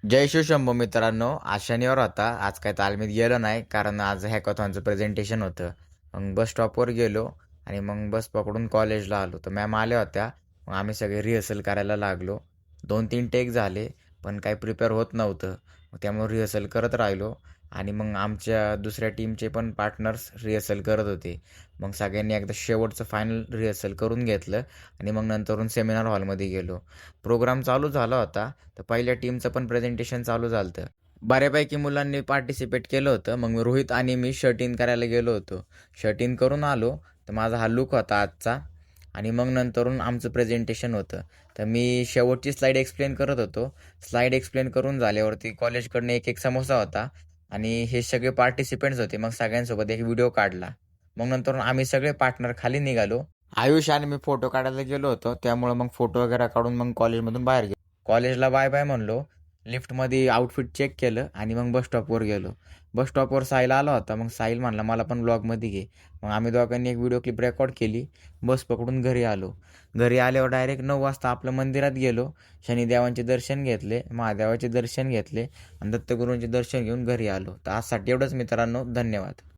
जय शिवशंभो मित्रांनो. आज शनिवार होता. आज काय तालमीत गेलो नाही कारण आज हॅकॉथॉनचं प्रेझेंटेशन होतं. मग बस स्टॉपवर गेलो आणि मग बस पकडून कॉलेजला आलो. तर मॅम आल्या होत्या. मग आम्ही सगळे रिहर्सल करायला लागलो. 2-3 टेक झाले पण काही प्रिपेअर होत नव्हतं. मग त्यामुळे रिहर्सल करत राहिलो आणि मग आमच्या दुसऱ्या टीमचे पण पार्टनर्स रिहर्सल करत होते. मग सगळ्यांनी एकदा शेवटचं फायनल रिहर्सल करून घेतलं आणि मग नंतरून सेमिनार हॉलमध्ये गेलो. प्रोग्राम चालू झाला होता. तर पहिल्या टीमचं पण प्रेझेंटेशन चालू झालं होतं. बऱ्यापैकी मुलांनी पार्टिसिपेट केलं होतं. मग रोहित आणि मी शर्ट इन करायला गेलो होतो. शर्ट इन करून आलो तर माझा हा लुक होता आजचा. आणि मग नंतरून आमचं प्रेझेंटेशन होतं. तर मी शेवटची स्लाईड एक्सप्लेन करत होतो. स्लाईड एक्सप्लेन करून झाल्यावरती कॉलेजकडनं एक एक समोसा होता आणि हे सगळे पार्टिसिपेंट्स होते. मग सगळ्यांसोबत एक व्हिडिओ काढला. मग नंतर आम्ही सगळे पार्टनर खाली निघालो. आयुष आणि मी फोटो काढायला गेलो होतो. त्यामुळे मग फोटो वगैरे काढून मग कॉलेजमधून बाहेर गेलो. कॉलेजला बाय बाय म्हणलो. लिफ्टमध्ये आउटफिट चेक केलं आणि मग बस स्टॉपवर गेलो. बस स्टॉपवर साहिल आला होता. मग साहिल म्हणला मला पण ब्लॉगमध्ये घे. मग आम्ही दोघांनी एक व्हिडिओ क्लिप रेकॉर्ड केली. बस पकडून घरी आलो. घरी आल्यावर डायरेक्ट 9 वाजता आपलं मंदिरात गेलो. शनिदेवांचे दर्शन घेतले, महादेवाचे दर्शन घेतले आणि दत्तगुरूंचे दर्शन घेऊन घरी आलो. तर आजसाठी एवढंच मित्रांनो. धन्यवाद.